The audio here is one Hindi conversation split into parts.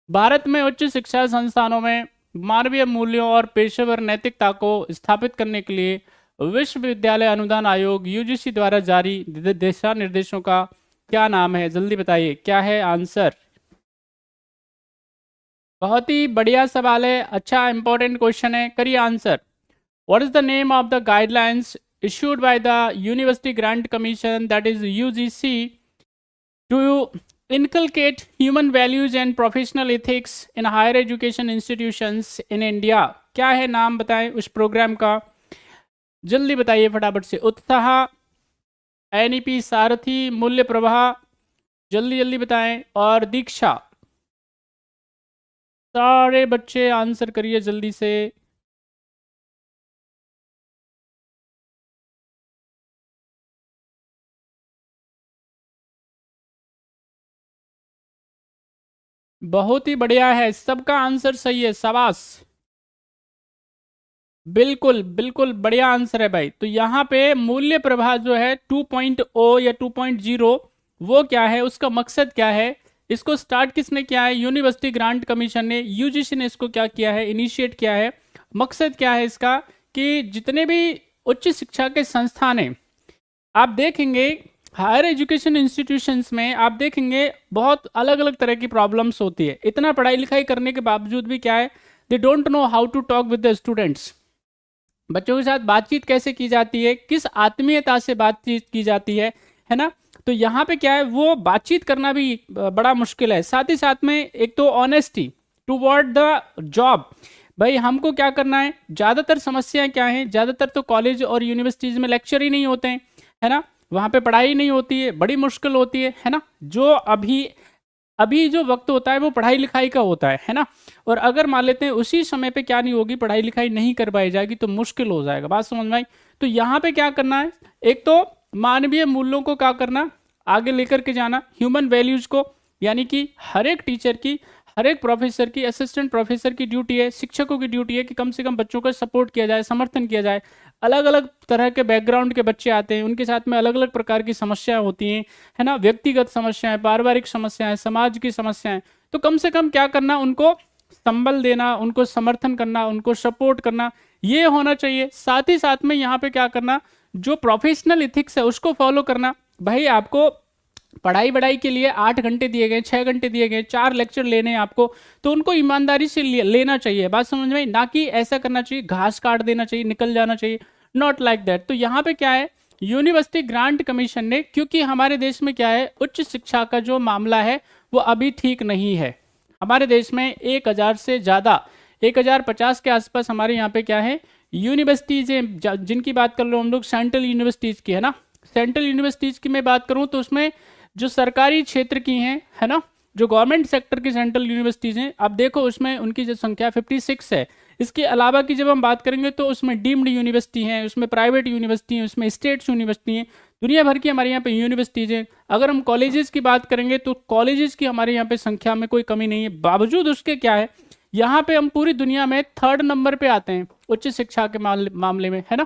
भारत में उच्च शिक्षा संस्थानों में मानवीय मूल्यों और पेशेवर नैतिकता को स्थापित करने के लिए विश्वविद्यालय अनुदान आयोग यूजीसी द्वारा जारी दिशा निर्देशों का क्या नाम है? जल्दी बताइए, क्या है आंसर? बहुत ही बढ़िया सवाल है, अच्छा इंपॉर्टेंट क्वेश्चन है, करिए answer. What is the name of the guidelines issued by the University Grant Commission, that is UGC, to inculcate human values and professional ethics in higher education institutions in India? क्या है नाम, बताएं उस प्रोग्राम का, जल्दी बताइए फटाफट से। उत्साह, एनईपी, सारथी, मूल्य प्रवाह, जल्दी जल्दी बताएं। और दीक्षा। सारे बच्चे आंसर करिए जल्दी से। बहुत ही बढ़िया है, सबका आंसर सही है, शाबाश, बिल्कुल बिल्कुल बढ़िया आंसर है भाई। तो यहाँ पे मूल्य प्रवाह जो है 2.0 या 2.0, वो क्या है, उसका मकसद क्या है, इसको स्टार्ट किसने किया है? यूनिवर्सिटी ग्रांट कमीशन ने, यूजीसी ने इसको क्या किया है, इनिशिएट किया है। मकसद क्या है इसका कि जितने भी उच्च शिक्षा के संस्थान हैं, आप देखेंगे हायर एजुकेशन इंस्टीट्यूशंस में आप देखेंगे बहुत अलग अलग तरह की प्रॉब्लम्स होती है। इतना पढ़ाई लिखाई करने के बावजूद भी क्या है, they don't know how to talk with the students. बच्चों के साथ बातचीत कैसे की जाती है, किस आत्मीयता से बातचीत की जाती है ना। तो यहाँ पे क्या है, वो बातचीत करना भी बड़ा मुश्किल है। साथ ही साथ में एक तो ऑनेस्टी टूवर्ड द जॉब, भाई हमको क्या करना है। ज़्यादातर समस्याएं क्या हैं, ज़्यादातर तो कॉलेज और यूनिवर्सिटीज़ में लेक्चर ही नहीं होते हैं, है ना, वहाँ पे पढ़ाई नहीं होती है, बड़ी मुश्किल होती है ना। जो अभी अभी जो वक्त होता है वो पढ़ाई लिखाई का होता है ना। और अगर मान लेते हैं उसी समय पे क्या नहीं होगी, पढ़ाई लिखाई नहीं करवाई जाएगी तो मुश्किल हो जाएगा, बात समझ में आई। तो यहाँ पे क्या करना है, एक तो मानवीय मूल्यों को क्या करना, आगे लेकर के जाना, ह्यूमन वैल्यूज को, यानी कि हर एक टीचर की, हर एक प्रोफेसर की, असिस्टेंट प्रोफेसर की ड्यूटी है, शिक्षकों की ड्यूटी है कि कम से कम बच्चों को सपोर्ट किया जाए, समर्थन किया जाए। अलग अलग तरह के बैकग्राउंड के बच्चे आते हैं, उनके साथ में अलग अलग प्रकार की समस्याएं होती हैं, है ना, व्यक्तिगत समस्याएं, पारिवारिक समस्याएं, समाज की समस्याएं। तो कम से कम क्या करना, उनको संबल देना, उनको समर्थन करना, उनको सपोर्ट करना, ये होना चाहिए। साथ ही साथ में यहाँ पे क्या करना, जो प्रोफेशनल इथिक्स है उसको फॉलो करना। भाई आपको पढ़ाई बढ़ाई के लिए 8 घंटे दिए गए, 6 घंटे दिए गए, 4 लेक्चर लेने हैं आपको, तो उनको ईमानदारी से लेना चाहिए, बात समझ में, ना कि ऐसा करना चाहिए घास काट देना चाहिए, निकल जाना चाहिए, नॉट लाइक दैट। तो यहाँ पे क्या है, यूनिवर्सिटी ग्रांट कमीशन ने, क्योंकि हमारे देश में क्या है, उच्च शिक्षा का जो मामला है वो अभी ठीक नहीं है। हमारे देश में 1000 से ज़्यादा, 1050 के आसपास हमारे यहाँ पे क्या है, यूनिवर्सिटीज़ हैं, जिनकी बात कर लो हम लोग सेंट्रल यूनिवर्सिटीज़ की, है ना। सेंट्रल यूनिवर्सिटीज़ की मैं बात करूँ तो उसमें जो सरकारी क्षेत्र की हैं, है ना, जो गवर्नमेंट सेक्टर की सेंट्रल यूनिवर्सिटीज़ हैं, आप देखो उसमें उनकी जो संख्या 56 है। इसके अलावा की जब हम बात करेंगे तो उसमें डीम्ड यूनिवर्सिटी हैं, उसमें प्राइवेट यूनिवर्सिटी हैं, उसमें स्टेट्स यूनिवर्सिटी हैं, दुनिया भर की हमारे यहाँ पे यूनिवर्सिटीज़ हैं। अगर हम कॉलेजेस की बात करेंगे तो कॉलेजेस की हमारे यहाँ पे संख्या में कोई कमी नहीं है। बावजूद उसके क्या है, यहाँ पे हम पूरी दुनिया में 3rd नंबर पे आते हैं उच्च शिक्षा के मामले में, है ना।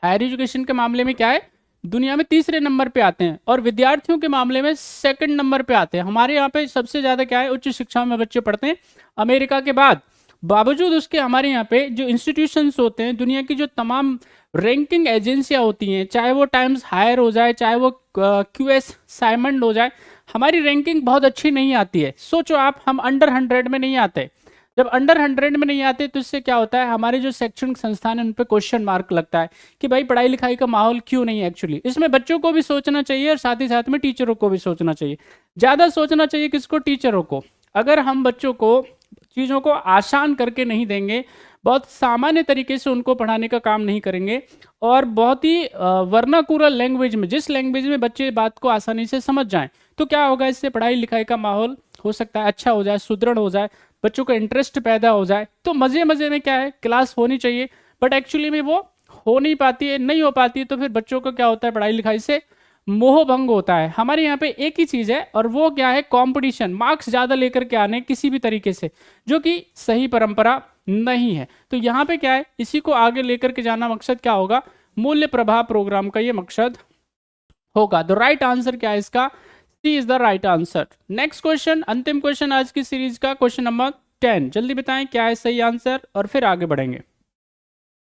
हायर एजुकेशन के मामले में क्या है, दुनिया में 3रे नंबर पे आते हैं, और विद्यार्थियों के मामले में 2nd नंबर पे आते हैं। हमारे यहाँ पे सबसे ज़्यादा क्या है, उच्च शिक्षा में बच्चे पढ़ते हैं अमेरिका के बाद। बावजूद उसके हमारे यहाँ पे जो इंस्टीट्यूशंस होते हैं, दुनिया की जो तमाम रैंकिंग एजेंसियाँ होती हैं, चाहे वो टाइम्स हायर हो जाए, चाहे वो QS साइमंड हो जाए, हमारी रैंकिंग बहुत अच्छी नहीं आती है। सोचो आप, हम अंडर 100 में नहीं आते। जब अंडर 100 में नहीं आते तो इससे क्या होता है, हमारे जो शैक्षणिक संस्थान है उन पर क्वेश्चन मार्क लगता है कि भाई पढ़ाई लिखाई का माहौल क्यों नहीं है। एक्चुअली इसमें बच्चों को भी सोचना चाहिए और साथ ही साथ में टीचरों को भी सोचना चाहिए। ज़्यादा सोचना चाहिए किसको, टीचरों को। अगर हम बच्चों को चीज़ों को आसान करके नहीं देंगे, बहुत सामान्य तरीके से उनको पढ़ाने का काम नहीं करेंगे, और बहुत ही वर्नाकुलर लैंग्वेज में, जिस लैंग्वेज में बच्चे बात को आसानी से समझ जाएं, तो क्या होगा, इससे पढ़ाई लिखाई का माहौल हो सकता है अच्छा हो जाए, सुदृढ़ हो जाए, बच्चों का इंटरेस्ट पैदा हो जाए। तो मज़े मज़े में क्या है, क्लास होनी चाहिए, बट एक्चुअली में वो हो नहीं पाती है, नहीं हो पाती है। तो फिर बच्चों को क्या होता है, पढ़ाई लिखाई से मोह भंग होता है। हमारे यहाँ पे एक ही चीज़ है, और वो क्या है, कंपटीशन, मार्क्स ज़्यादा लेकर के आने किसी भी तरीके से, जो कि सही परंपरा नहीं है। तो यहाँ पे क्या है, इसी को आगे लेकर के जाना मकसद क्या होगा, मूल्य प्रभाव प्रोग्राम का ये मकसद होगा। तो राइट आंसर क्या है इसका, C is the right answer. Next question, अंतिम क्वेश्चन आज की सीरीज का, क्वेश्चन नंबर 10। जल्दी बताएं क्या है सही आंसर और फिर आगे बढ़ेंगे।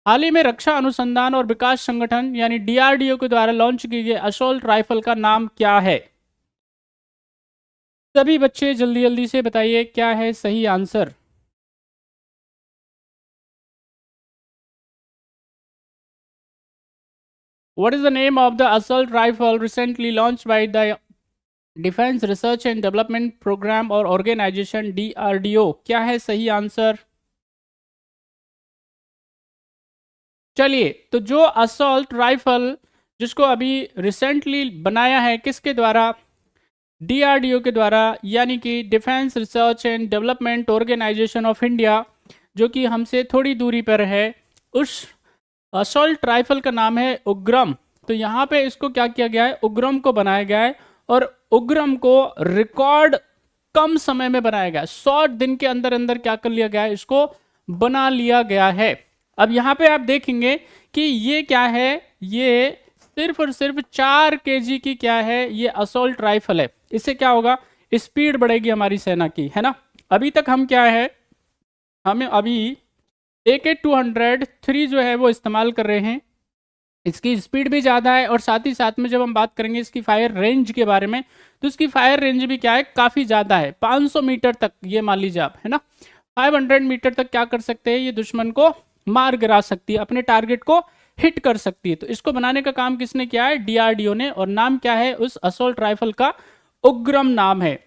हाल ही में रक्षा अनुसंधान और विकास संगठन यानी डीआरडीओ के द्वारा लॉन्च की गई असॉल्ट राइफल का नाम क्या है? सभी बच्चे जल्दी जल्दी से बताइए क्या है सही answer. What is the name of the assault rifle recently launched by the defence research and development programme और ऑर्गेनाइजेशन DRDO? क्या है सही आंसर? चलिए, तो जो असॉल्ट राइफल जिसको अभी रिसेंटली बनाया है किसके द्वारा? DRDO के द्वारा, यानी कि defence research and development organisation of India, जो कि हमसे थोड़ी दूरी पर है। उस असॉल्ट राइफल का नाम है उग्रम। तो यहाँ पे इसको क्या किया गया है? उग्रम को बनाया गया है और उग्रम को रिकॉर्ड कम समय में बनाया गया। 100 दिन के अंदर अंदर क्या कर लिया गया है? इसको बना लिया गया है। अब यहाँ पे आप देखेंगे कि ये क्या है? ये सिर्फ और सिर्फ 4 kg की क्या है? ये असॉल्ट राइफल है। इससे क्या होगा? स्पीड बढ़ेगी हमारी सेना की, है ना। अभी तक हम क्या है, हमें अभी AK-203 जो है वो इस्तेमाल कर रहे हैं। इसकी स्पीड भी ज़्यादा है और साथ ही साथ में जब हम बात करेंगे इसकी फायर रेंज के बारे में, तो इसकी फायर रेंज भी क्या है? काफ़ी ज़्यादा है। 500 मीटर तक, ये मान लीजिए आप, है ना, 500 मीटर तक क्या कर सकते हैं? ये दुश्मन को मार गिरा सकती है, अपने टारगेट को हिट कर सकती है। तो इसको बनाने का काम किसने किया है? DRDO ने। और नाम क्या है उस असॉल्ट राइफल का? उग्रम नाम है।